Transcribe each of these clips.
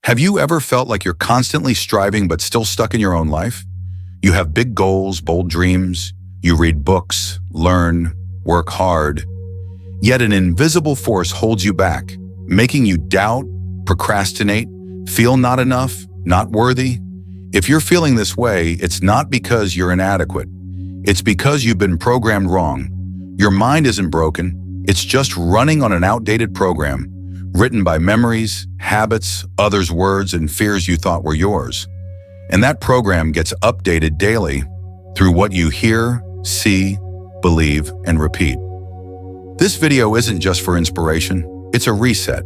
Have you ever felt like you're constantly striving but still stuck in your own life? You have big goals, bold dreams, you read books, learn, work hard, yet an invisible force holds you back, making you doubt, procrastinate, feel not enough, not worthy. If you're feeling this way, it's not because you're inadequate. It's because you've been programmed wrong. Your mind isn't broken. It's just running on an outdated program, written by memories, habits, others' words, and fears you thought were yours. And that program gets updated daily through what you hear, see, believe, and repeat. This video isn't just for inspiration. It's a reset,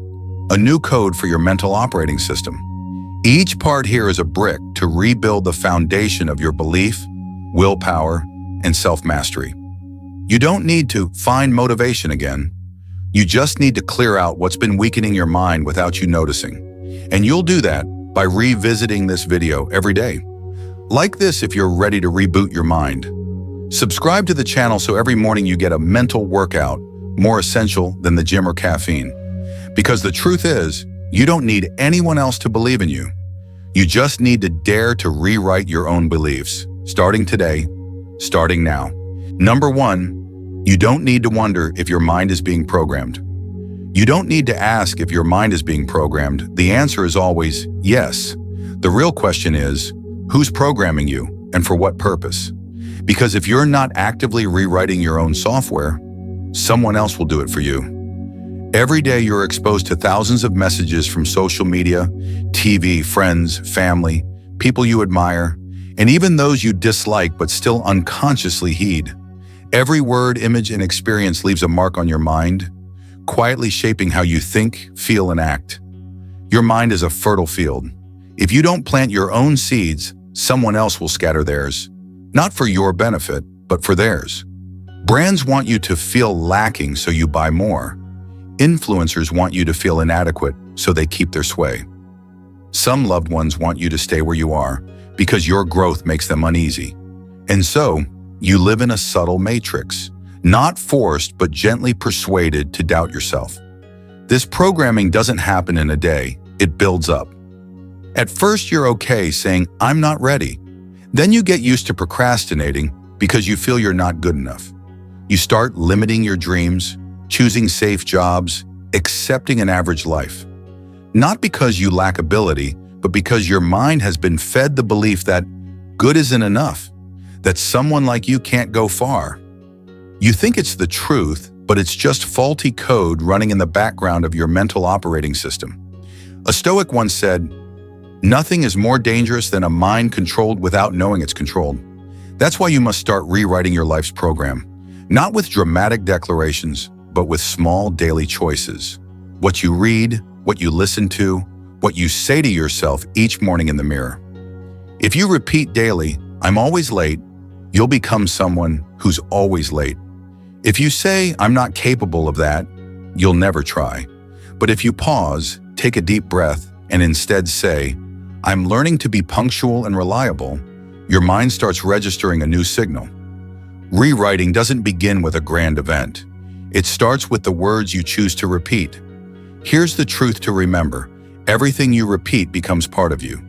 a new code for your mental operating system. Each part here is a brick to rebuild the foundation of your belief, willpower, and self-mastery. You don't need to find motivation again. You just need to clear out what's been weakening your mind without you noticing. And you'll do that by revisiting this video every day. Like this if you're ready to reboot your mind. Subscribe to the channel so every morning you get a mental workout, more essential than the gym or caffeine. Because the truth is, you don't need anyone else to believe in you. You just need to dare to rewrite your own beliefs. Starting today, starting now. Number 1, you don't need to wonder if your mind is being programmed. You don't need to ask if your mind is being programmed. The answer is always yes. The real question is, who's programming you and for what purpose? Because if you're not actively rewriting your own software, someone else will do it for you. Every day you're exposed to thousands of messages from social media, TV, friends, family, people you admire, and even those you dislike but still unconsciously heed. Every word, image, and experience leaves a mark on your mind, quietly shaping how you think, feel, and act. Your mind is a fertile field. If you don't plant your own seeds, someone else will scatter theirs. Not for your benefit, but for theirs. Brands want you to feel lacking, so you buy more. Influencers want you to feel inadequate, so they keep their sway. Some loved ones want you to stay where you are because your growth makes them uneasy. And so, you live in a subtle matrix, not forced but gently persuaded to doubt yourself. This programming doesn't happen in a day, it builds up. At first you're okay saying, "I'm not ready." Then you get used to procrastinating because you feel you're not good enough. You start limiting your dreams, choosing safe jobs, accepting an average life. Not because you lack ability, but because your mind has been fed the belief that good isn't enough, that someone like you can't go far. You think it's the truth, but it's just faulty code running in the background of your mental operating system. A Stoic once said, "Nothing is more dangerous than a mind controlled without knowing it's controlled." That's why you must start rewriting your life's program, not with dramatic declarations, but with small daily choices. What you read, what you listen to, what you say to yourself each morning in the mirror. If you repeat daily, "I'm always late," you'll become someone who's always late. If you say, "I'm not capable of that," you'll never try. But if you pause, take a deep breath, and instead say, "I'm learning to be punctual and reliable," your mind starts registering a new signal. Rewriting doesn't begin with a grand event. It starts with the words you choose to repeat. Here's the truth to remember. Everything you repeat becomes part of you.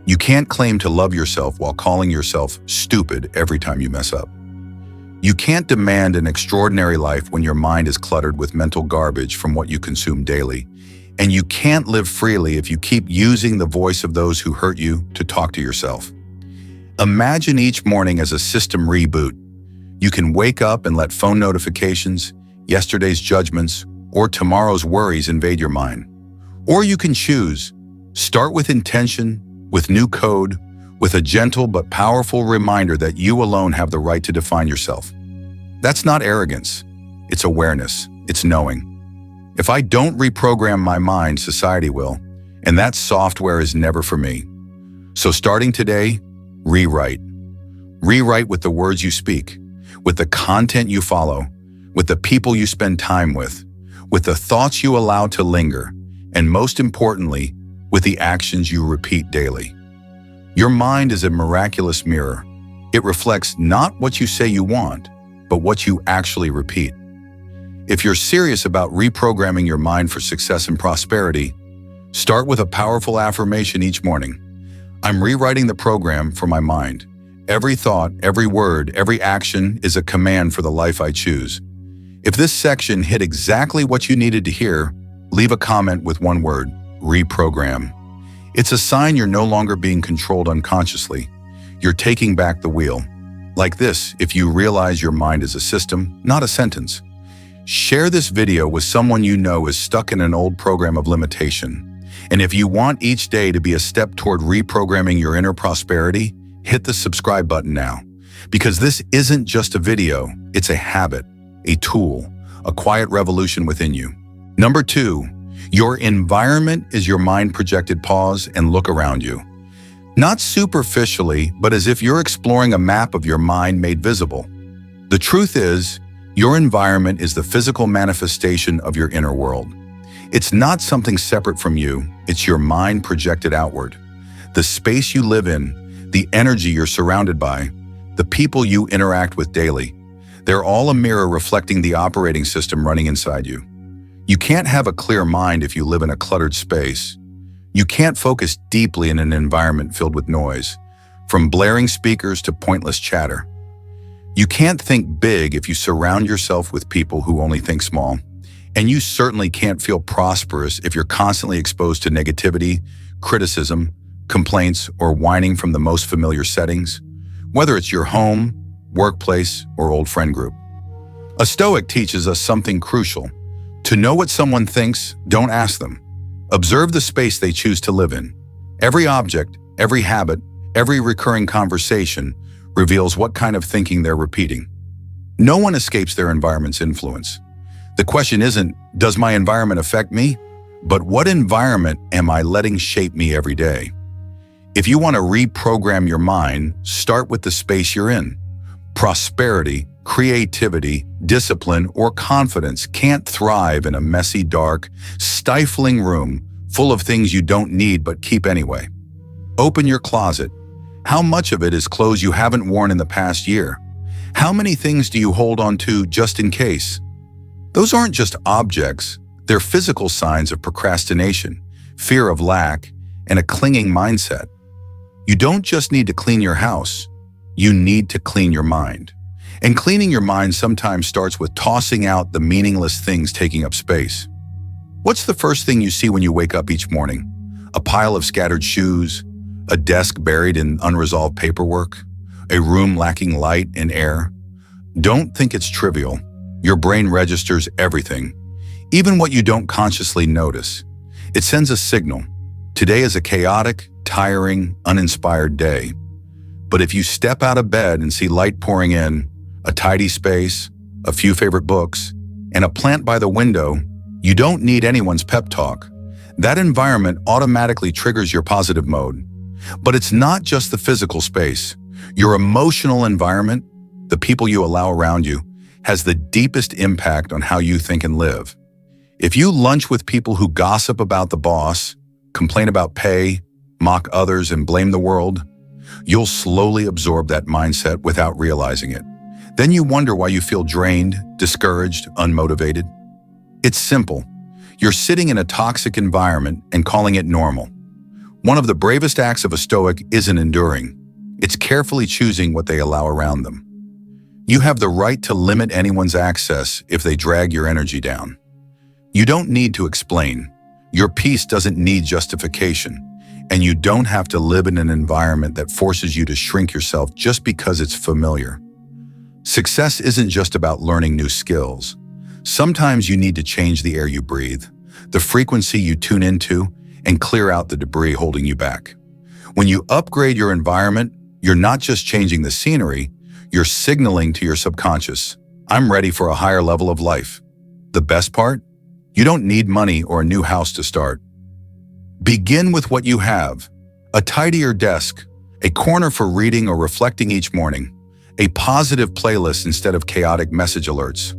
You can't claim to love yourself while calling yourself stupid every time you mess up. You can't demand an extraordinary life when your mind is cluttered with mental garbage from what you consume daily. And you can't live freely if you keep using the voice of those who hurt you to talk to yourself. Imagine each morning as a system reboot. You can wake up and let phone notifications, yesterday's judgments, or tomorrow's worries invade your mind. Or you can choose, start with intention, with new code, with a gentle but powerful reminder that you alone have the right to define yourself. That's not arrogance, it's awareness, it's knowing. If I don't reprogram my mind, society will, and that software is never for me. So starting today, rewrite. Rewrite with the words you speak, with the content you follow, with the people you spend time with the thoughts you allow to linger, and most importantly, with the actions you repeat daily. Your mind is a miraculous mirror. It reflects not what you say you want, but what you actually repeat. If you're serious about reprogramming your mind for success and prosperity, Start with a powerful affirmation each morning. I'm rewriting the program for my mind. Every thought, every word, every action is a command for the life I choose. If this section hit exactly what you needed to hear, leave a comment with one word: reprogram. It's a sign you're no longer being controlled unconsciously. You're taking back the wheel. Like this, if you realize your mind is a system, not a sentence. Share this video with someone you know is stuck in an old program of limitation. And if you want each day to be a step toward reprogramming your inner prosperity, hit the subscribe button now. Because this isn't just a video, it's a habit, a tool, a quiet revolution within you. Number 2, your environment is your mind projected. Pause and look around you. Not superficially, but as if you're exploring a map of your mind made visible. The truth is, your environment is the physical manifestation of your inner world. It's not something separate from you, it's your mind projected outward. The space you live in, the energy you're surrounded by, the people you interact with daily, they're all a mirror reflecting the operating system running inside you. You can't have a clear mind if you live in a cluttered space. You can't focus deeply in an environment filled with noise, from blaring speakers to pointless chatter. You can't think big if you surround yourself with people who only think small. And you certainly can't feel prosperous if you're constantly exposed to negativity, criticism, complaints, or whining from the most familiar settings, whether it's your home, workplace, or old friend group. A Stoic teaches us something crucial. To know what someone thinks, don't ask them. Observe the space they choose to live in. Every object, every habit, every recurring conversation reveals what kind of thinking they're repeating. No one escapes their environment's influence. The question isn't, does my environment affect me? But what environment am I letting shape me every day? If you want to reprogram your mind, start with the space you're in. Prosperity, creativity, discipline, or confidence can't thrive in a messy, dark, stifling room full of things you don't need but keep anyway. Open your closet. How much of it is clothes you haven't worn in the past year? How many things do you hold on to just in case? Those aren't just objects, they're physical signs of procrastination, fear of lack, and a clinging mindset. You don't just need to clean your house, you need to clean your mind. And cleaning your mind sometimes starts with tossing out the meaningless things taking up space. What's the first thing you see when you wake up each morning? A pile of scattered shoes, a desk buried in unresolved paperwork, a room lacking light and air? Don't think it's trivial. Your brain registers everything, even what you don't consciously notice. It sends a signal. Today is a chaotic, tiring, uninspired day. But if you step out of bed and see light pouring in, a tidy space, a few favorite books, and a plant by the window, you don't need anyone's pep talk. That environment automatically triggers your positive mode. But it's not just the physical space. Your emotional environment, the people you allow around you, has the deepest impact on how you think and live. If you lunch with people who gossip about the boss, complain about pay, mock others, and blame the world, you'll slowly absorb that mindset without realizing it. Then you wonder why you feel drained, discouraged, unmotivated. It's simple. You're sitting in a toxic environment and calling it normal. One of the bravest acts of a Stoic isn't enduring. It's carefully choosing what they allow around them. You have the right to limit anyone's access if they drag your energy down. You don't need to explain. Your peace doesn't need justification. And you don't have to live in an environment that forces you to shrink yourself just because it's familiar. Success isn't just about learning new skills. Sometimes you need to change the air you breathe, the frequency you tune into, and clear out the debris holding you back. When you upgrade your environment, you're not just changing the scenery, you're signaling to your subconscious, I'm ready for a higher level of life. The best part? You don't need money or a new house to start. Begin with what you have: a tidier desk, a corner for reading or reflecting each morning, a positive playlist instead of chaotic message alerts,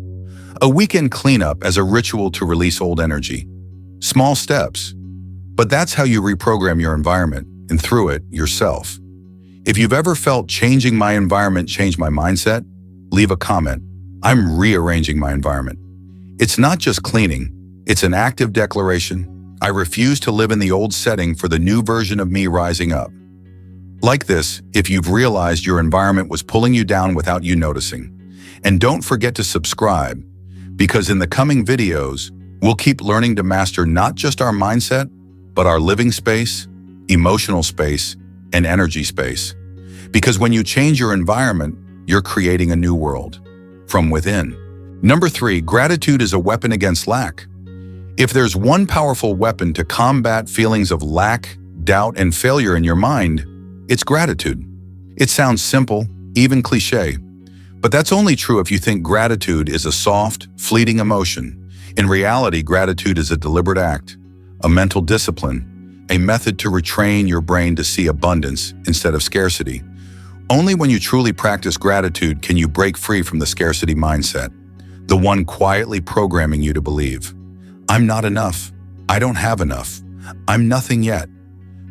a weekend cleanup as a ritual to release old energy. Small steps. But that's how you reprogram your environment, and through it, yourself. If you've ever felt changing my environment changed my mindset, leave a comment. I'm rearranging my environment. It's not just cleaning, it's an active declaration. I refuse to live in the old setting for the new version of me rising up. Like this, if you've realized your environment was pulling you down without you noticing. And don't forget to subscribe, because in the coming videos, we'll keep learning to master not just our mindset, but our living space, emotional space, and energy space. Because when you change your environment, you're creating a new world from within. Number 3, gratitude is a weapon against lack. If there's one powerful weapon to combat feelings of lack, doubt, and failure in your mind, it's gratitude. It sounds simple, even cliche, but that's only true if you think gratitude is a soft, fleeting emotion. In reality, gratitude is a deliberate act, a mental discipline, a method to retrain your brain to see abundance instead of scarcity. Only when you truly practice gratitude can you break free from the scarcity mindset, the one quietly programming you to believe, I'm not enough, I don't have enough, I'm nothing yet.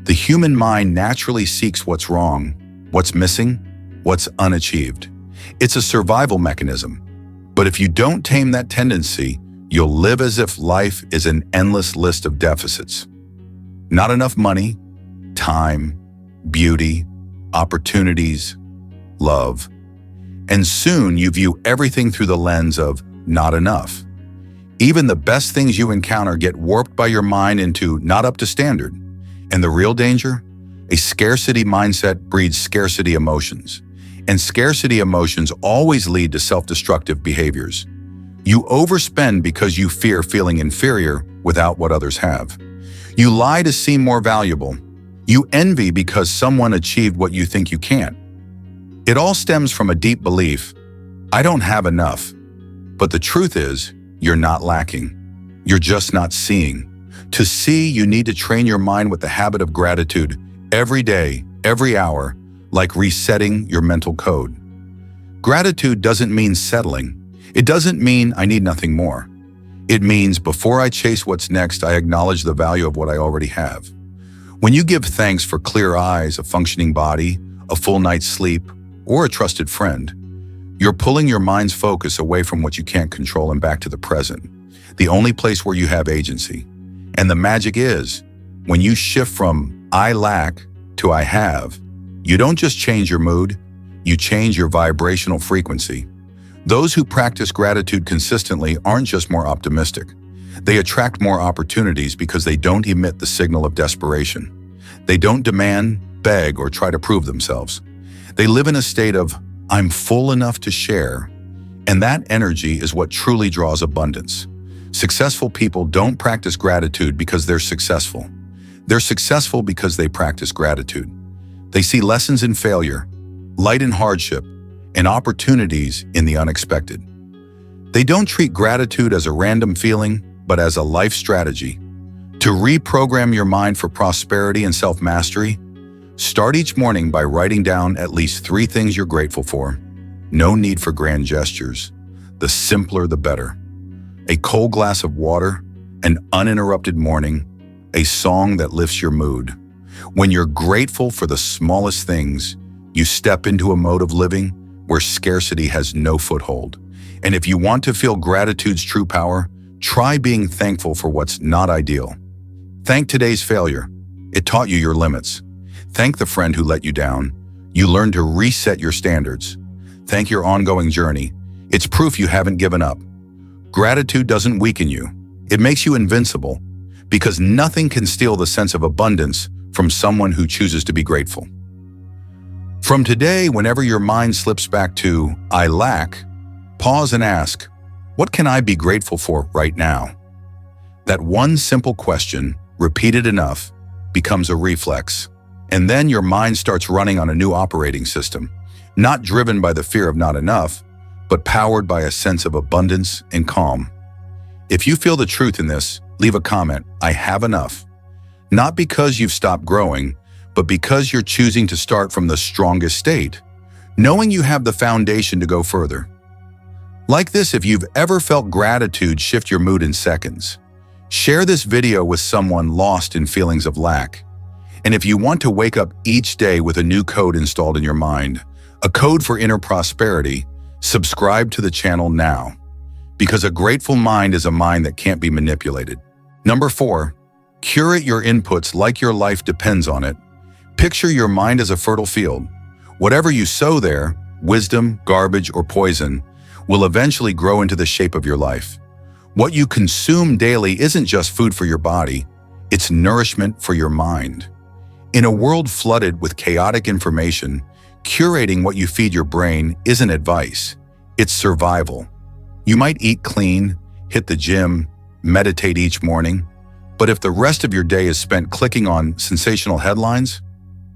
The human mind naturally seeks what's wrong, what's missing, what's unachieved. It's a survival mechanism. But if you don't tame that tendency, you'll live as if life is an endless list of deficits. Not enough money, time, beauty, opportunities, love. And soon you view everything through the lens of not enough. Even the best things you encounter get warped by your mind into not up to standard. And the real danger? A scarcity mindset breeds scarcity emotions. And scarcity emotions always lead to self-destructive behaviors. You overspend because you fear feeling inferior without what others have. You lie to seem more valuable. You envy because someone achieved what you think you can't. It all stems from a deep belief, I don't have enough. But the truth is, you're not lacking. You're just not seeing. To see, you need to train your mind with the habit of gratitude every day, every hour, like resetting your mental code. Gratitude doesn't mean settling. It doesn't mean I need nothing more. It means before I chase what's next, I acknowledge the value of what I already have. When you give thanks for clear eyes, a functioning body, a full night's sleep, or a trusted friend, you're pulling your mind's focus away from what you can't control and back to the present, the only place where you have agency. And the magic is, when you shift from I lack to I have, you don't just change your mood, you change your vibrational frequency. Those who practice gratitude consistently aren't just more optimistic. They attract more opportunities because they don't emit the signal of desperation. They don't demand, beg, or try to prove themselves. They live in a state of, I'm full enough to share, and that energy is what truly draws abundance. Successful people don't practice gratitude because they're successful. They're successful because they practice gratitude. They see lessons in failure, light in hardship, and opportunities in the unexpected. They don't treat gratitude as a random feeling, but as a life strategy. To reprogram your mind for prosperity and self-mastery, start each morning by writing down at least 3 things you're grateful for. No need for grand gestures. The simpler, the better. A cold glass of water, an uninterrupted morning, a song that lifts your mood. When you're grateful for the smallest things, you step into a mode of living where scarcity has no foothold. And if you want to feel gratitude's true power, try being thankful for what's not ideal. Thank today's failure. It taught you your limits. Thank the friend who let you down. You learned to reset your standards. Thank your ongoing journey. It's proof you haven't given up. Gratitude doesn't weaken you. It makes you invincible, because nothing can steal the sense of abundance from someone who chooses to be grateful. From today, whenever your mind slips back to, I lack, pause and ask, what can I be grateful for right now? That one simple question, repeated enough, becomes a reflex. And then your mind starts running on a new operating system, not driven by the fear of not enough, but powered by a sense of abundance and calm. If you feel the truth in this, leave a comment, I have enough. Not because you've stopped growing, but because you're choosing to start from the strongest state, knowing you have the foundation to go further. Like this, if you've ever felt gratitude shift your mood in seconds, share this video with someone lost in feelings of lack. And if you want to wake up each day with a new code installed in your mind, a code for inner prosperity, subscribe to the channel now. Because a grateful mind is a mind that can't be manipulated. Number 4, Curate your inputs like your life depends on it. Picture your mind as a fertile field. Whatever you sow there, wisdom, garbage, or poison, will eventually grow into the shape of your life. What you consume daily isn't just food for your body, it's nourishment for your mind. In a world flooded with chaotic information, curating what you feed your brain isn't advice, it's survival. You might eat clean, hit the gym, meditate each morning, but if the rest of your day is spent clicking on sensational headlines,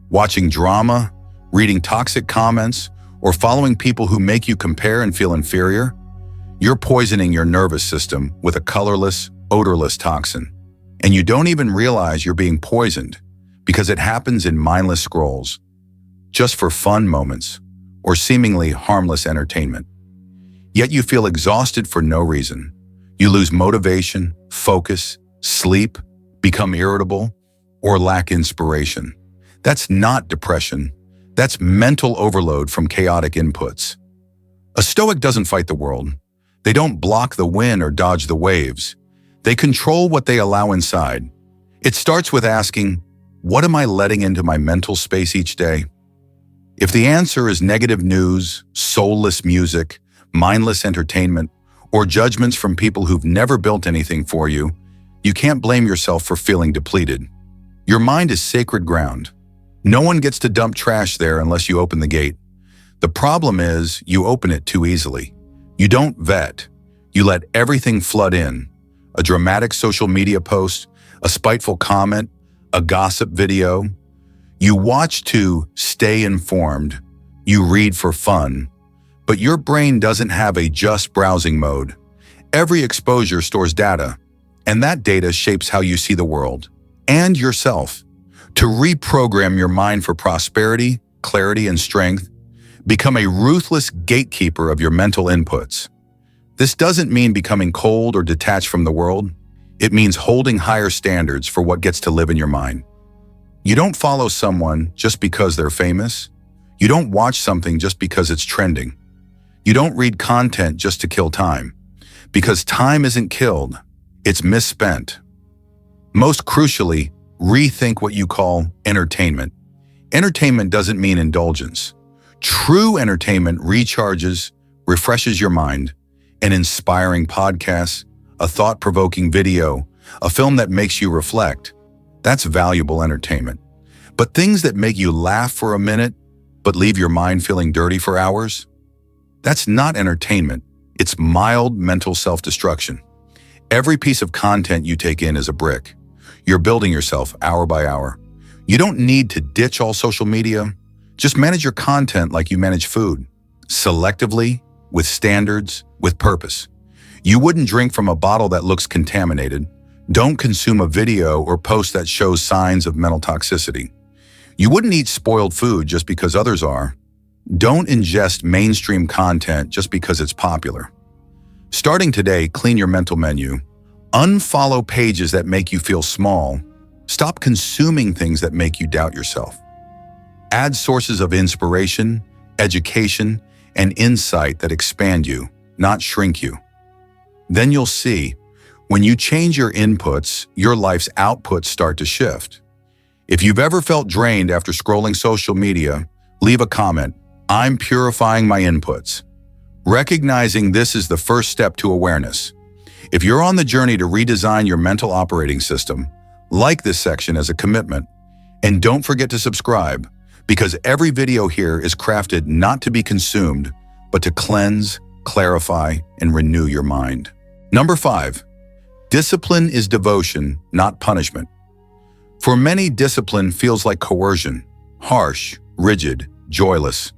watching drama, reading toxic comments, or following people who make you compare and feel inferior, you're poisoning your nervous system with a colorless, odorless toxin. And you don't even realize you're being poisoned because it happens in mindless scrolls, just for fun moments or seemingly harmless entertainment. Yet you feel exhausted for no reason. You lose motivation, focus, sleep, become irritable, or lack inspiration. That's not depression. That's mental overload from chaotic inputs. A Stoic doesn't fight the world. They don't block the wind or dodge the waves. They control what they allow inside. It starts with asking, what am I letting into my mental space each day? If the answer is negative news, soulless music, mindless entertainment, or judgments from people who've never built anything for you, you can't blame yourself for feeling depleted. Your mind is sacred ground. No one gets to dump trash there unless you open the gate. The problem is you open it too easily. You don't vet. You let everything flood in. A dramatic social media post, a spiteful comment, a gossip video. You watch to stay informed. You read for fun. But your brain doesn't have a just browsing mode. Every exposure stores data, and that data shapes how you see the world and yourself. To reprogram your mind for prosperity, clarity, and strength, become a ruthless gatekeeper of your mental inputs. This doesn't mean becoming cold or detached from the world. It means holding higher standards for what gets to live in your mind. You don't follow someone just because they're famous. You don't watch something just because it's trending. You don't read content just to kill time, because time isn't killed, it's misspent. Most crucially, rethink what you call entertainment. Entertainment doesn't mean indulgence. True entertainment recharges, refreshes your mind. An inspiring podcast, a thought-provoking video, a film that makes you reflect. That's valuable entertainment. But things that make you laugh for a minute, but leave your mind feeling dirty for hours? That's not entertainment. It's mild mental self-destruction. Every piece of content you take in is a brick. You're building yourself hour by hour. You don't need to ditch all social media. Just manage your content like you manage food. Selectively, with standards, with purpose. You wouldn't drink from a bottle that looks contaminated. Don't consume a video or post that shows signs of mental toxicity. You wouldn't eat spoiled food just because others are. Don't ingest mainstream content just because it's popular. Starting today, clean your mental menu. Unfollow pages that make you feel small. Stop consuming things that make you doubt yourself. Add sources of inspiration, education, and insight that expand you, not shrink you. Then you'll see, when you change your inputs, your life's outputs start to shift. If you've ever felt drained after scrolling social media, leave a comment. I'm purifying my inputs. Recognizing this is the first step to awareness. If you're on the journey to redesign your mental operating system, like this section as a commitment. And don't forget to subscribe, because every video here is crafted not to be consumed, but to cleanse, clarify, and renew your mind. Number 5, discipline is devotion, not punishment. For many, discipline feels like coercion, harsh, rigid, joyless.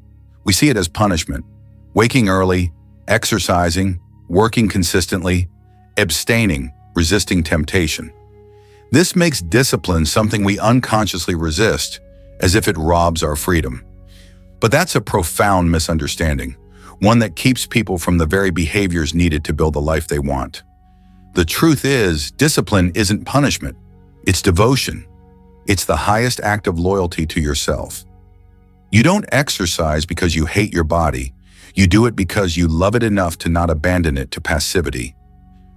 We see it as punishment. Waking early, exercising, working consistently, abstaining, resisting temptation. This makes discipline something we unconsciously resist, as if it robs our freedom. But that's a profound misunderstanding, one that keeps people from the very behaviors needed to build the life they want. The truth is, discipline isn't punishment, it's devotion. It's the highest act of loyalty to yourself. You don't exercise because you hate your body. You do it because you love it enough to not abandon it to passivity.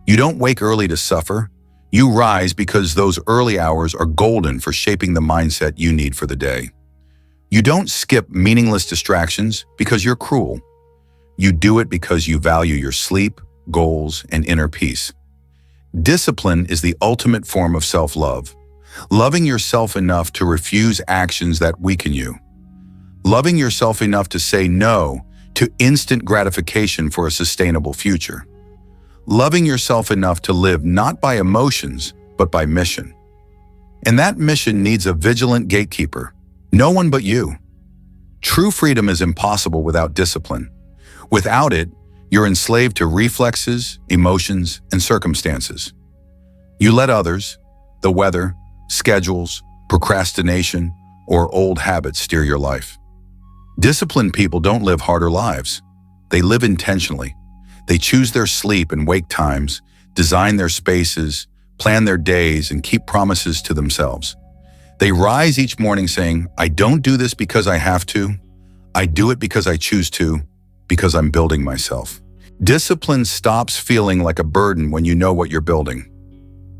You don't wake early to suffer. You rise because those early hours are golden for shaping the mindset you need for the day. You don't skip meaningless distractions because you're cruel. You do it because you value your sleep, goals, and inner peace. Discipline is the ultimate form of self-love. Loving yourself enough to refuse actions that weaken you. Loving yourself enough to say no to instant gratification for a sustainable future. Loving yourself enough to live not by emotions, but by mission. And that mission needs a vigilant gatekeeper. No one but you. True freedom is impossible without discipline. Without it, you're enslaved to reflexes, emotions, and circumstances. You let others, the weather, schedules, procrastination, or old habits steer your life. Disciplined people don't live harder lives. They live intentionally. They choose their sleep and wake times, design their spaces, plan their days, and keep promises to themselves. They rise each morning saying, I don't do this because I have to. I do it because I choose to, because I'm building myself. Discipline stops feeling like a burden when you know what you're building.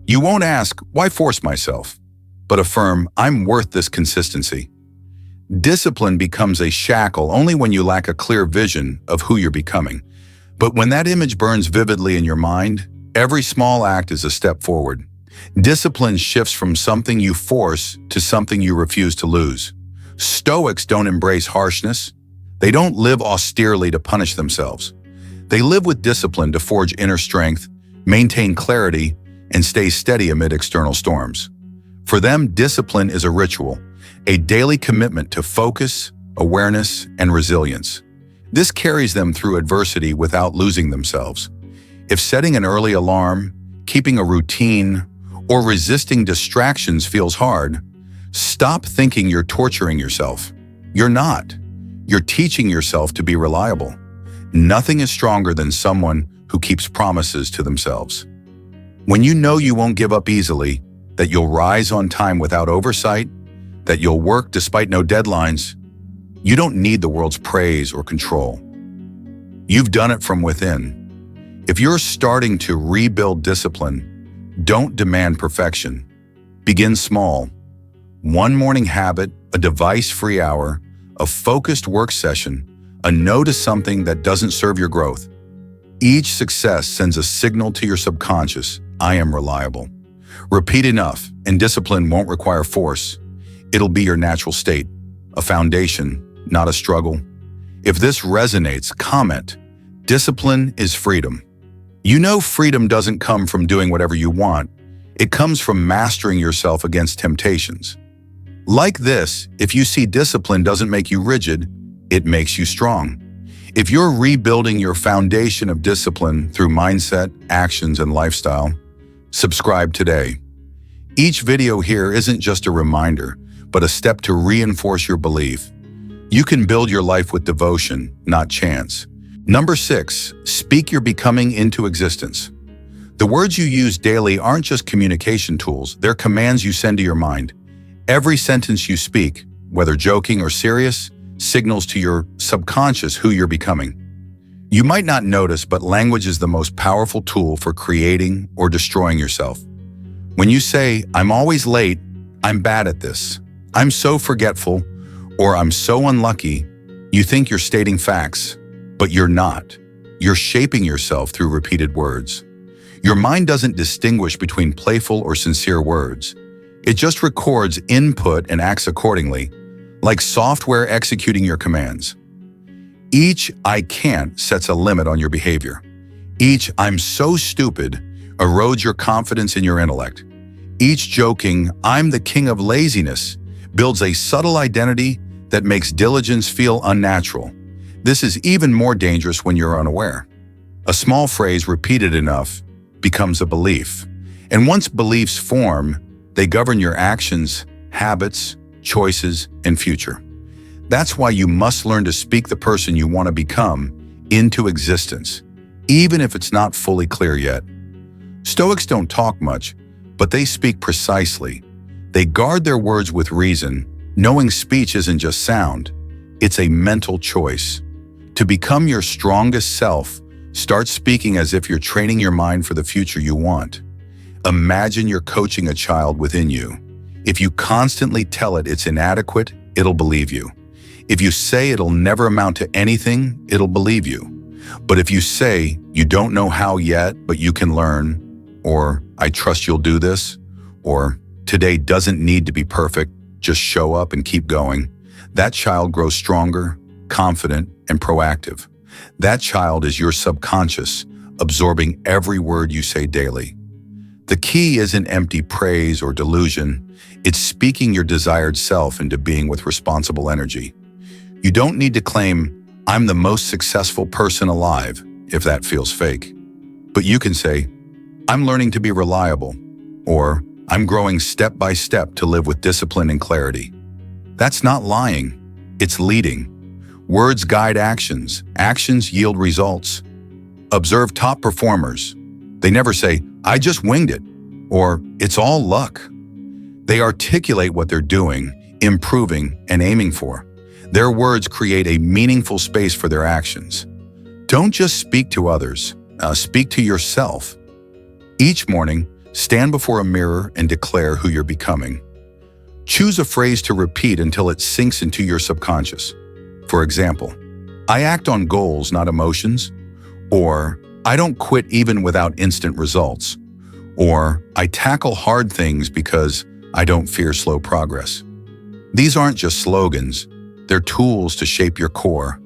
You won't ask, why force myself? But affirm, I'm worth this consistency. Discipline becomes a shackle only when you lack a clear vision of who you're becoming. But when that image burns vividly in your mind, every small act is a step forward. Discipline shifts from something you force to something you refuse to lose. Stoics don't embrace harshness. They don't live austerely to punish themselves. They live with discipline to forge inner strength, maintain clarity, and stay steady amid external storms. For them, discipline is a ritual, a daily commitment to focus, awareness, and resilience. This carries them through adversity without losing themselves. If setting an early alarm, keeping a routine, or resisting distractions feels hard, stop thinking you're torturing yourself. You're not. You're teaching yourself to be reliable. Nothing is stronger than someone who keeps promises to themselves. When you know you won't give up easily, that you'll rise on time without oversight, that you'll work despite no deadlines, you don't need the world's praise or control. You've done it from within. If you're starting to rebuild discipline, don't demand perfection. Begin small. One morning habit, a device-free hour, a focused work session, a no to something that doesn't serve your growth. Each success sends a signal to your subconscious, I am reliable. Repeat enough, and discipline won't require force. It'll be your natural state, a foundation, not a struggle. If this resonates, comment. Discipline is freedom. You know freedom doesn't come from doing whatever you want. It comes from mastering yourself against temptations. Like this, if you see discipline doesn't make you rigid, it makes you strong. If you're rebuilding your foundation of discipline through mindset, actions, and lifestyle, subscribe today. Each video here isn't just a reminder, but a step to reinforce your belief. You can build your life with devotion, not chance. Number 6, speak your becoming into existence. The words you use daily aren't just communication tools, they're commands you send to your mind. Every sentence you speak, whether joking or serious, signals to your subconscious who you're becoming. You might not notice, but language is the most powerful tool for creating or destroying yourself. When you say, I'm always late, I'm bad at this, I'm so forgetful, or I'm so unlucky, you think you're stating facts, but you're not. You're shaping yourself through repeated words. Your mind doesn't distinguish between playful or sincere words. It just records input and acts accordingly, like software executing your commands. Each I can't sets a limit on your behavior. Each I'm so stupid erodes your confidence in your intellect. Each joking I'm the king of laziness builds a subtle identity that makes diligence feel unnatural. This is even more dangerous when you're unaware. A small phrase repeated enough becomes a belief. And once beliefs form, they govern your actions, habits, choices, and future. That's why you must learn to speak the person you want to become into existence, even if it's not fully clear yet. Stoics don't talk much, but they speak precisely. They guard their words with reason, knowing speech isn't just sound, it's a mental choice. To become your strongest self, start speaking as if you're training your mind for the future you want. Imagine you're coaching a child within you. If you constantly tell it it's inadequate, it'll believe you. If you say it'll never amount to anything, it'll believe you. But if you say you don't know how yet, but you can learn, or I trust you'll do this, or today doesn't need to be perfect, just show up and keep going, that child grows stronger, confident, and proactive. That child is your subconscious, absorbing every word you say daily. The key isn't empty praise or delusion. It's speaking your desired self into being with responsible energy. You don't need to claim, I'm the most successful person alive, if that feels fake. But you can say, I'm learning to be reliable, or I'm growing step by step to live with discipline and clarity. That's not lying, it's leading. Words guide actions, actions yield results. Observe top performers. They never say, I just winged it, or it's all luck. They articulate what they're doing, improving, and aiming for. Their words create a meaningful space for their actions. Don't just speak to others, speak to yourself. Each morning, stand before a mirror and declare who you're becoming. Choose a phrase to repeat until it sinks into your subconscious. For example, I act on goals, not emotions, or I don't quit even without instant results, or I tackle hard things because I don't fear slow progress. These aren't just slogans, they're tools to shape your core.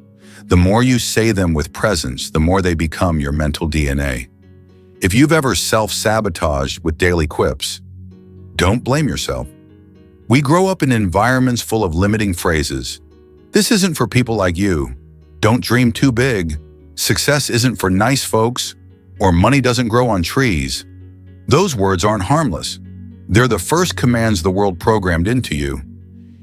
The more you say them with presence, the more they become your mental DNA. If you've ever self-sabotaged with daily quips, don't blame yourself. We grow up in environments full of limiting phrases. This isn't for people like you. Don't dream too big. Success isn't for nice folks, or money doesn't grow on trees. Those words aren't harmless. They're the first commands the world programmed into you.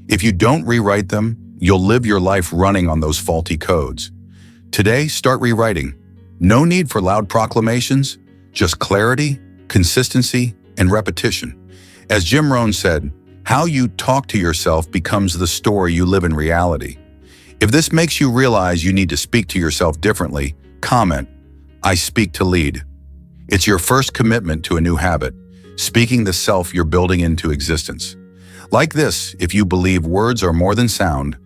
If you don't rewrite them, you'll live your life running on those faulty codes. Today, start rewriting. No need for loud proclamations, just clarity, consistency, and repetition. As Jim Rohn said, how you talk to yourself becomes the story you live in reality. If this makes you realize you need to speak to yourself differently, comment, I speak to lead. It's your first commitment to a new habit, speaking the self you're building into existence. Like this, if you believe words are more than sound,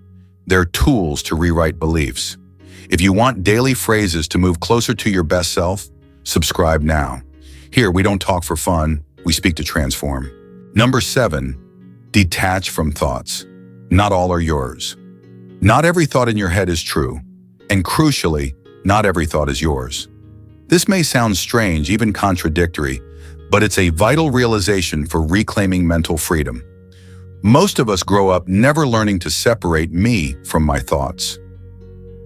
they're tools to rewrite beliefs. If you want daily phrases to move closer to your best self, subscribe now. Here, we don't talk for fun, we speak to transform. Number 7, detach from thoughts. Not all are yours. Not every thought in your head is true, and crucially, not every thought is yours. This may sound strange, even contradictory, but it's a vital realization for reclaiming mental freedom. Most of us grow up never learning to separate me from my thoughts.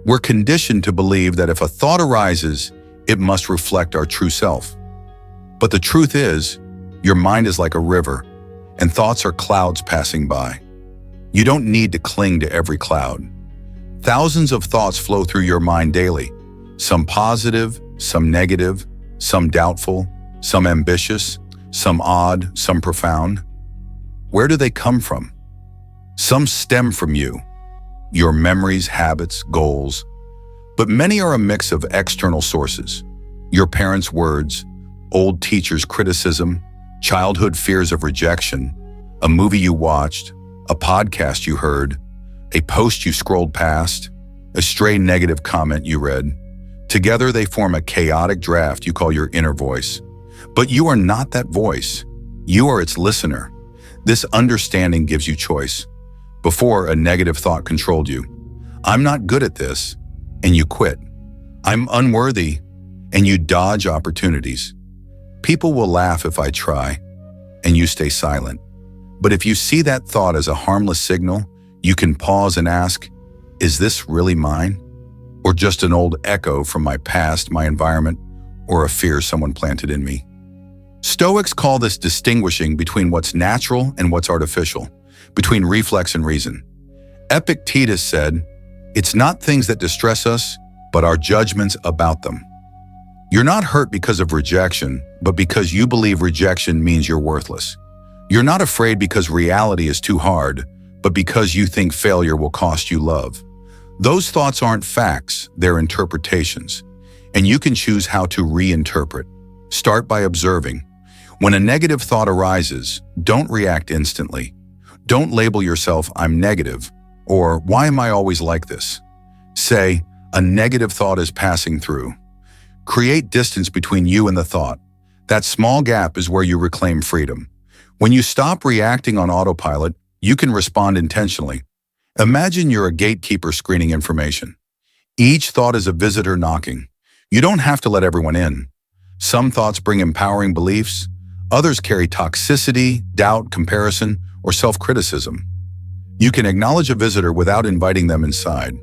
We're conditioned to believe that if a thought arises, it must reflect our true self. But the truth is, your mind is like a river, and thoughts are clouds passing by. You don't need to cling to every cloud. Thousands of thoughts flow through your mind daily, some positive, some negative, some doubtful, some ambitious, some odd, some profound. Where do they come from? Some stem from you, your memories, habits, goals, but many are a mix of external sources, your parents' words, old teachers' criticism, childhood fears of rejection, a movie you watched, a podcast you heard, a post you scrolled past, a stray negative comment you read. Together they form a chaotic draft you call your inner voice. But you are not that voice. You are its listener. This understanding gives you choice. Before, a negative thought controlled you. I'm not good at this, and you quit. I'm unworthy, and you dodge opportunities. People will laugh if I try, and you stay silent. But if you see that thought as a harmless signal, you can pause and ask, is this really mine? Or just an old echo from my past, my environment, or a fear someone planted in me? Stoics call this distinguishing between what's natural and what's artificial, between reflex and reason. Epictetus said, it's not things that distress us, but our judgments about them. You're not hurt because of rejection, but because you believe rejection means you're worthless. You're not afraid because reality is too hard, but because you think failure will cost you love. Those thoughts aren't facts, they're interpretations, and you can choose how to reinterpret. Start by observing. When a negative thought arises, don't react instantly. Don't label yourself, "I'm negative," or "Why am I always like this?" Say, "A negative thought is passing through." Create distance between you and the thought. That small gap is where you reclaim freedom. When you stop reacting on autopilot, you can respond intentionally. Imagine you're a gatekeeper screening information. Each thought is a visitor knocking. You don't have to let everyone in. Some thoughts bring empowering beliefs. Others carry toxicity, doubt, comparison, or self-criticism. You can acknowledge a visitor without inviting them inside.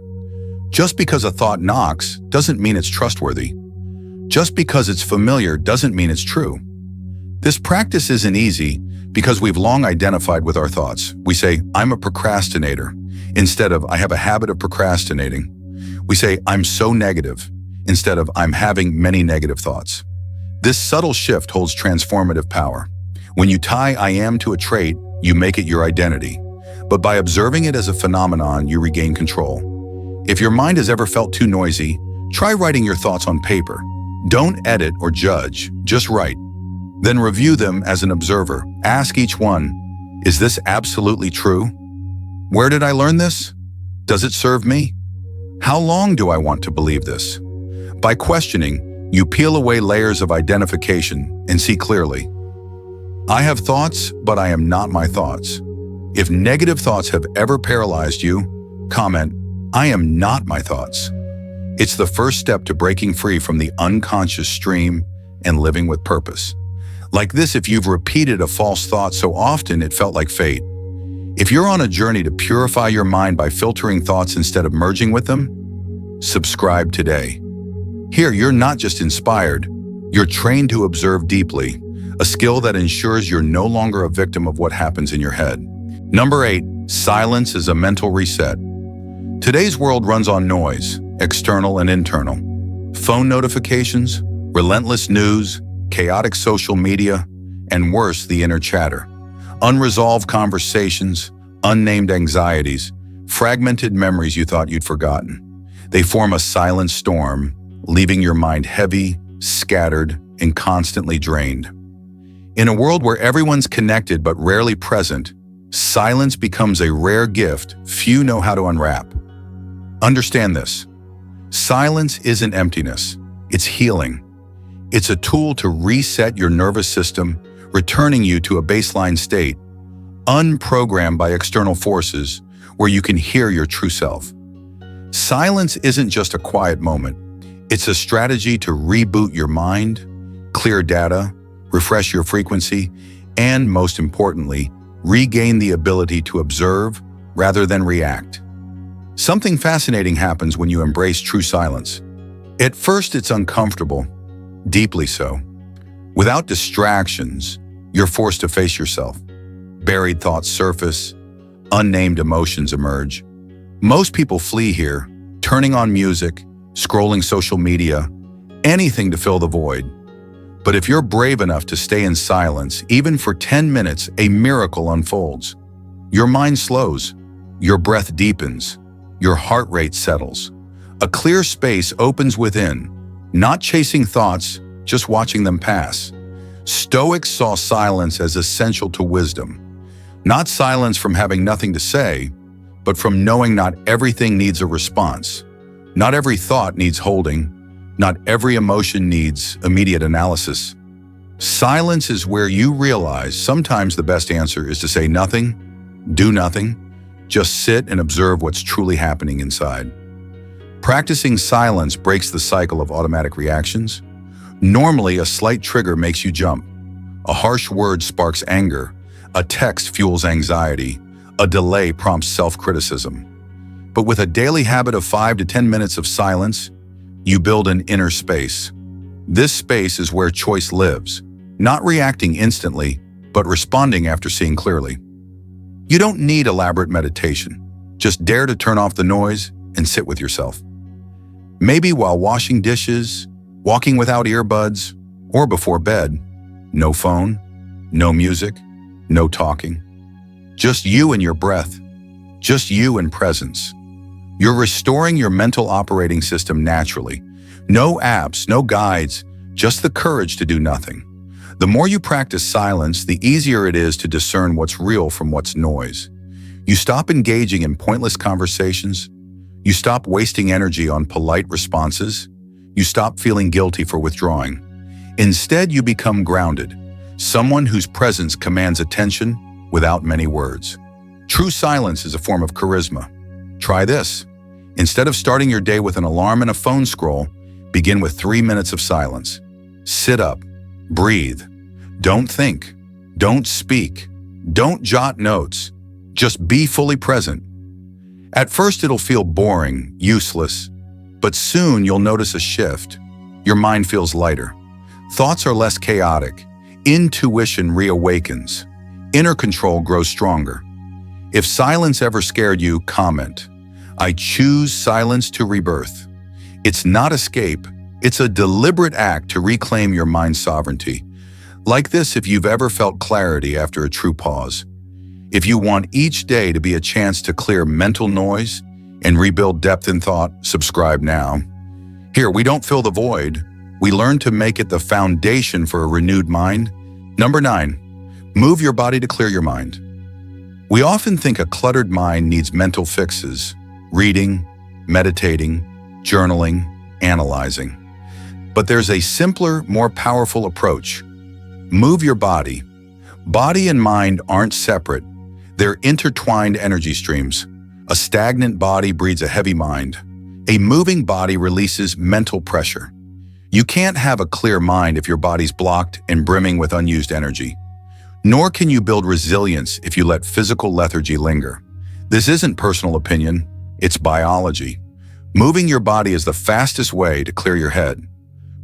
Just because a thought knocks doesn't mean it's trustworthy. Just because it's familiar doesn't mean it's true. This practice isn't easy because we've long identified with our thoughts. We say, "I'm a procrastinator," instead of "I have a habit of procrastinating." We say, "I'm so negative," instead of "I'm having many negative thoughts." This subtle shift holds transformative power. When you tie "I am" to a trait, you make it your identity. But by observing it as a phenomenon, you regain control. If your mind has ever felt too noisy, try writing your thoughts on paper. Don't edit or judge, just write. Then review them as an observer. Ask each one, "Is this absolutely true? Where did I learn this? Does it serve me? How long do I want to believe this?" By questioning, you peel away layers of identification and see clearly. I have thoughts, but I am not my thoughts. If negative thoughts have ever paralyzed you, comment, "I am not my thoughts." It's the first step to breaking free from the unconscious stream and living with purpose. Like this, if you've repeated a false thought so often it felt like fate. If you're on a journey to purify your mind by filtering thoughts instead of merging with them, subscribe today. Here, you're not just inspired, you're trained to observe deeply, a skill that ensures you're no longer a victim of what happens in your head. Number 8, silence is a mental reset. Today's world runs on noise, external and internal. Phone notifications, relentless news, chaotic social media, and worse, the inner chatter. Unresolved conversations, unnamed anxieties, fragmented memories you thought you'd forgotten. They form a silent storm, leaving your mind heavy, scattered, and constantly drained. In a world where everyone's connected but rarely present, silence becomes a rare gift few know how to unwrap. Understand this. Silence isn't emptiness, it's healing. It's a tool to reset your nervous system, returning you to a baseline state, unprogrammed by external forces, where you can hear your true self. Silence isn't just a quiet moment. It's a strategy to reboot your mind, clear data, refresh your frequency, and most importantly, regain the ability to observe rather than react. Something fascinating happens when you embrace true silence. At first, it's uncomfortable, deeply so. Without distractions, you're forced to face yourself. Buried thoughts surface, unnamed emotions emerge. Most people flee here, turning on music, scrolling social media, anything to fill the void. But if you're brave enough to stay in silence, even for 10 minutes, a miracle unfolds. Your mind slows, your breath deepens, your heart rate settles. A clear space opens within, not chasing thoughts, just watching them pass. Stoics saw silence as essential to wisdom. Not silence from having nothing to say, but from knowing not everything needs a response. Not every thought needs holding. Not every emotion needs immediate analysis. Silence is where you realize sometimes the best answer is to say nothing, do nothing, just sit and observe what's truly happening inside. Practicing silence breaks the cycle of automatic reactions. Normally, a slight trigger makes you jump. A harsh word sparks anger. A text fuels anxiety. A delay prompts self-criticism. But with a daily habit of 5 to 10 minutes of silence, you build an inner space. This space is where choice lives, not reacting instantly, but responding after seeing clearly. You don't need elaborate meditation. Just dare to turn off the noise and sit with yourself. Maybe while washing dishes, walking without earbuds, or before bed. No phone, no music, no talking. Just you and your breath. Just you and presence. You're restoring your mental operating system naturally. No apps, no guides, just the courage to do nothing. The more you practice silence, the easier it is to discern what's real from what's noise. You stop engaging in pointless conversations. You stop wasting energy on polite responses. You stop feeling guilty for withdrawing. Instead, you become grounded, someone whose presence commands attention without many words. True silence is a form of charisma. Try this. Instead of starting your day with an alarm and a phone scroll, begin with 3 minutes of silence. Sit up. Breathe. Don't think. Don't speak. Don't jot notes. Just be fully present. At first, it'll feel boring, useless, but soon you'll notice a shift. Your mind feels lighter. Thoughts are less chaotic. Intuition reawakens. Inner control grows stronger. If silence ever scared you, comment. I choose silence to rebirth. It's not escape. It's a deliberate act to reclaim your mind's sovereignty. Like this if you've ever felt clarity after a true pause. If you want each day to be a chance to clear mental noise and rebuild depth in thought, subscribe now. Here, we don't fill the void. We learn to make it the foundation for a renewed mind. Number 9, move your body to clear your mind. We often think a cluttered mind needs mental fixes, reading, meditating, journaling, analyzing. But there's a simpler, more powerful approach. Move your body. Body and mind aren't separate. They're intertwined energy streams. A stagnant body breeds a heavy mind. A moving body releases mental pressure. You can't have a clear mind if your body's blocked and brimming with unused energy. Nor can you build resilience if you let physical lethargy linger. This isn't personal opinion, it's biology. Moving your body is the fastest way to clear your head.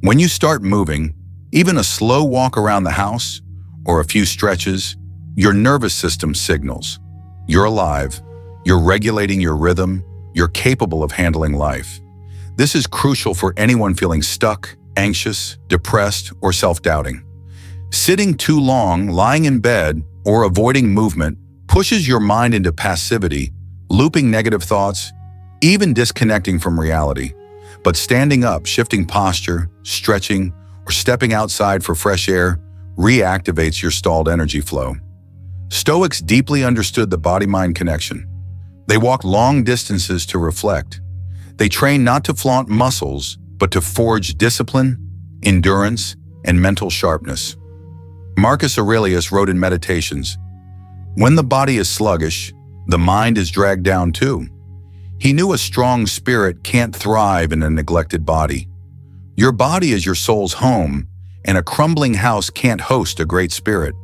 When you start moving, even a slow walk around the house or a few stretches, your nervous system signals. You're alive, you're regulating your rhythm, you're capable of handling life. This is crucial for anyone feeling stuck, anxious, depressed, or self-doubting. Sitting too long, lying in bed, or avoiding movement pushes your mind into passivity, looping negative thoughts, even disconnecting from reality. But standing up, shifting posture, stretching, or stepping outside for fresh air reactivates your stalled energy flow. Stoics deeply understood the body-mind connection. They walked long distances to reflect. They trained not to flaunt muscles, but to forge discipline, endurance, and mental sharpness. Marcus Aurelius wrote in Meditations, "When the body is sluggish, the mind is dragged down too." He knew a strong spirit can't thrive in a neglected body. Your body is your soul's home, and a crumbling house can't host a great spirit.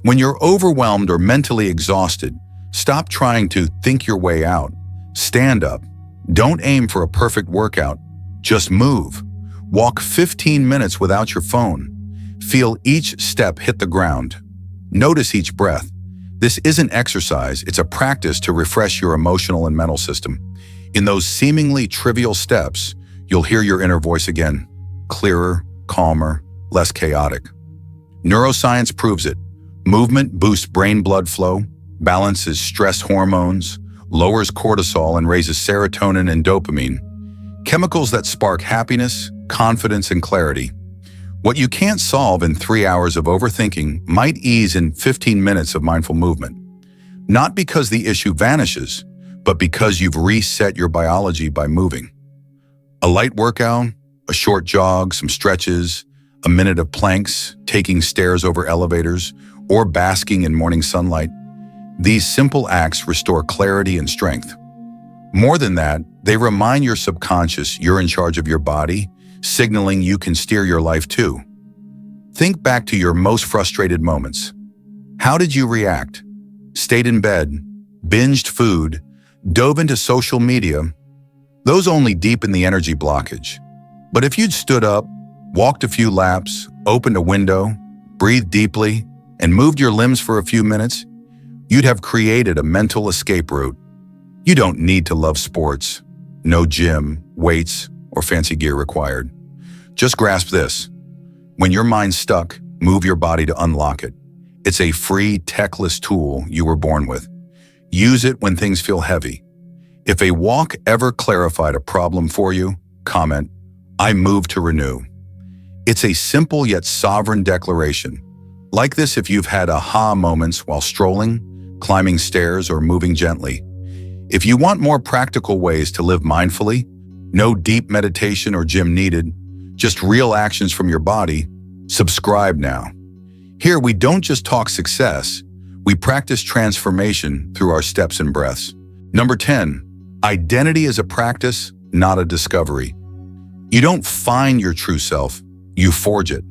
When you're overwhelmed or mentally exhausted, stop trying to think your way out. Stand up. Don't aim for a perfect workout. Just move. Walk 15 minutes without your phone. Feel each step hit the ground. Notice each breath. This isn't exercise, it's a practice to refresh your emotional and mental system. In those seemingly trivial steps, you'll hear your inner voice again, clearer, calmer, less chaotic. Neuroscience proves it. Movement boosts brain blood flow, balances stress hormones, lowers cortisol, and raises serotonin and dopamine, chemicals that spark happiness, confidence, and clarity. What you can't solve in 3 hours of overthinking might ease in 15 minutes of mindful movement. Not because the issue vanishes, but because you've reset your biology by moving. A light workout, a short jog, some stretches, a minute of planks, taking stairs over elevators, or basking in morning sunlight. These simple acts restore clarity and strength. More than that, they remind your subconscious you're in charge of your body, signaling you can steer your life too. Think back to your most frustrated moments. How did you react? Stayed in bed, binged food, dove into social media? Those only deepen the energy blockage. But if you'd stood up, walked a few laps, opened a window, breathed deeply, and moved your limbs for a few minutes, you'd have created a mental escape route. You don't need to love sports. No gym, weights, or fancy gear required. Just grasp this. When your mind's stuck, move your body to unlock it. It's a free, techless tool you were born with. Use it when things feel heavy. If a walk ever clarified a problem for you, comment, "I move to renew." It's a simple yet sovereign declaration. Like this if you've had aha moments while strolling, climbing stairs, or moving gently. If you want more practical ways to live mindfully, no deep meditation or gym needed, just real actions from your body, subscribe now. Here we don't just talk success, we practice transformation through our steps and breaths. Number 10, identity is a practice, not a discovery. You don't find your true self, you forge it.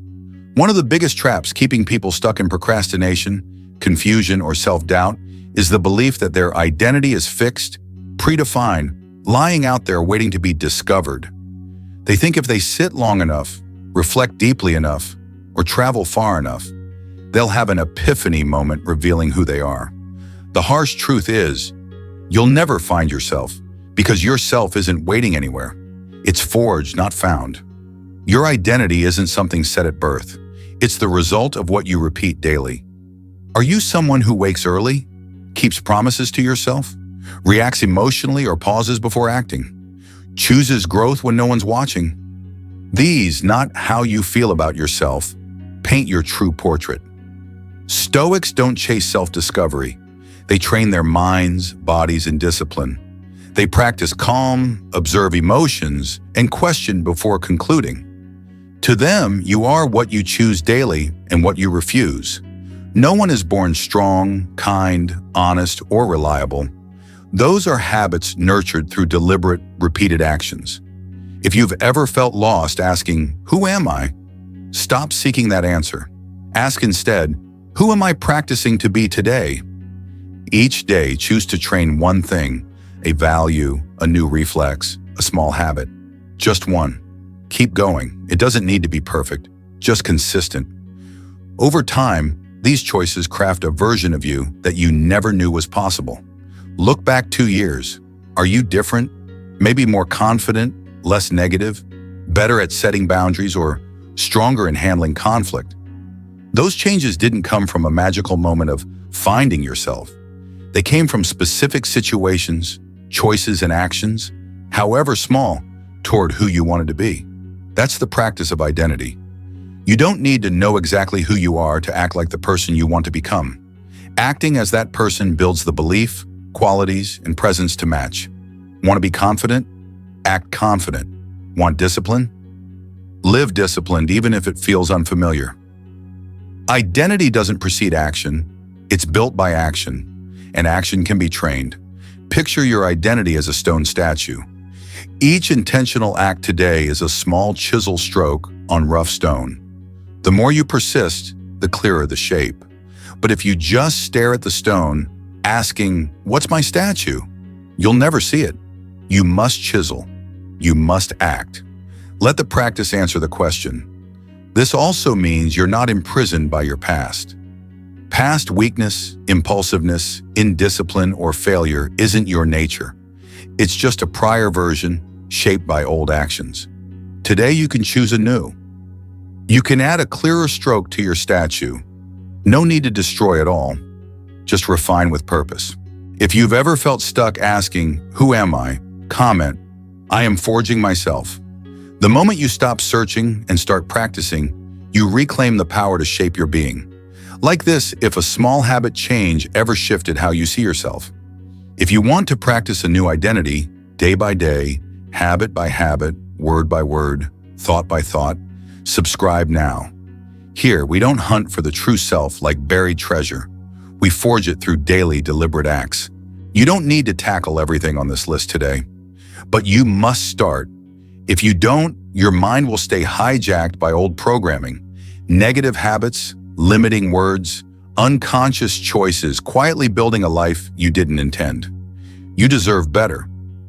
One of the biggest traps keeping people stuck in procrastination, confusion, or self-doubt is the belief that their identity is fixed, predefined, lying out there waiting to be discovered. They think if they sit long enough, reflect deeply enough, or travel far enough, they'll have an epiphany moment revealing who they are. The harsh truth is, you'll never find yourself because your self isn't waiting anywhere. It's forged, not found. Your identity isn't something set at birth. It's the result of what you repeat daily. Are you someone who wakes early, keeps promises to yourself, reacts emotionally or pauses before acting, chooses growth when no one's watching? These, not how you feel about yourself, paint your true portrait. Stoics don't chase self-discovery. They train their minds, bodies, and discipline. They practice calm, observe emotions, and question before concluding. To them, you are what you choose daily and what you refuse. No one is born strong, kind, honest, or reliable. Those are habits nurtured through deliberate, repeated actions. If you've ever felt lost asking, "Who am I?" stop seeking that answer. Ask instead, "Who am I practicing to be today?" Each day, choose to train one thing, a value, a new reflex, a small habit. Just one. Keep going. It doesn't need to be perfect, just consistent. Over time, these choices craft a version of you that you never knew was possible. Look back 2 years. Are you different? Maybe more confident, less negative, better at setting boundaries, or stronger in handling conflict? Those changes didn't come from a magical moment of finding yourself. They came from specific situations, choices, and actions, however small, toward who you wanted to be. That's the practice of identity. You don't need to know exactly who you are to act like the person you want to become. Acting as that person builds the belief, qualities, and presence to match. Want to be confident? Act confident. Want discipline? Live disciplined even if it feels unfamiliar. Identity doesn't precede action. It's built by action, and action can be trained. Picture your identity as a stone statue. Each intentional act today is a small chisel stroke on rough stone. The more you persist, the clearer the shape. But if you just stare at the stone, asking, "What's my statue?" you'll never see it. You must chisel. You must act. Let the practice answer the question. This also means you're not imprisoned by your past. Past weakness, impulsiveness, indiscipline, or failure isn't your nature. It's just a prior version shaped by old actions. Today you can choose anew. You can add a clearer stroke to your statue. No need to destroy it all. Just refine with purpose. If you've ever felt stuck asking, "Who am I?" comment, "I am forging myself." The moment you stop searching and start practicing, you reclaim the power to shape your being. Like this, if a small habit change ever shifted how you see yourself. If you want to practice a new identity, day by day, habit by habit, word by word, thought by thought, subscribe now. Here, we don't hunt for the true self like buried treasure. We forge it through daily, deliberate acts. You don't need to tackle everything on this list today, but you must start. If you don't, your mind will stay hijacked by old programming, negative habits, limiting words, unconscious choices, quietly building a life you didn't intend. You deserve better,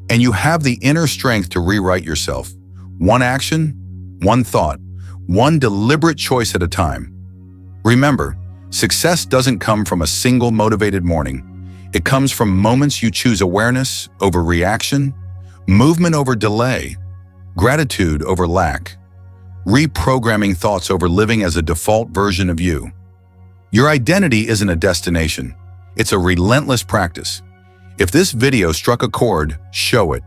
and you have the inner strength to rewrite yourself. One action, one thought, one deliberate choice at a time. Remember, success doesn't come from a single motivated morning. It comes from moments you choose awareness over reaction, movement over delay, gratitude over lack, reprogramming thoughts over living as a default version of you. Your identity isn't a destination. It's a relentless practice. If this video struck a chord, show it.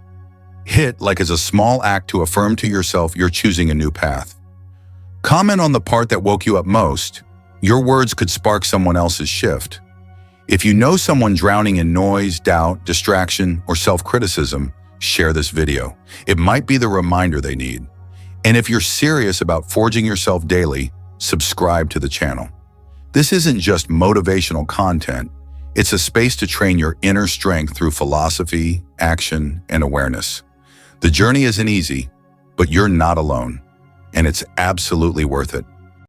Hit like as a small act to affirm to yourself you're choosing a new path. Comment on the part that woke you up most. Your words could spark someone else's shift. If you know someone drowning in noise, doubt, distraction, or self-criticism, share this video. It might be the reminder they need. And if you're serious about forging yourself daily, subscribe to the channel. This isn't just motivational content. It's a space to train your inner strength through philosophy, action, and awareness. The journey isn't easy, but you're not alone, and it's absolutely worth it.